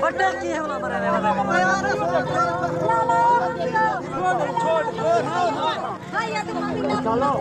butter की है वाला चलो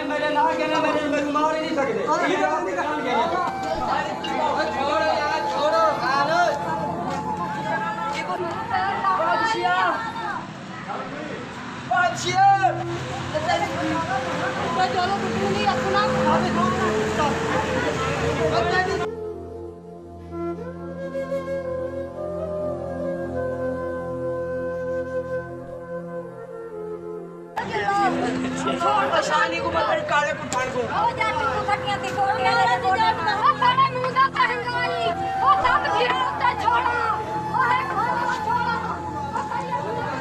मेरे ना कहना मेरे मार ही नहीं सकते शानी को मत काले पुठान को ओ जाती को कटियां ते कोटियां ले कोटियां ओ सारे मुंह दा कहंगाई ओ साथ भीड़ ते छोड़ा ओ है छोड़ा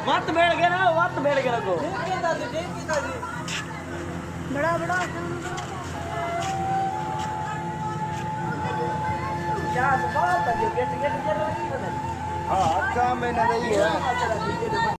मत बैठ गया ना मत बैठ गया को बड़ा बड़ा क्या बात है गेट हां अच्छा मैंने नहीं है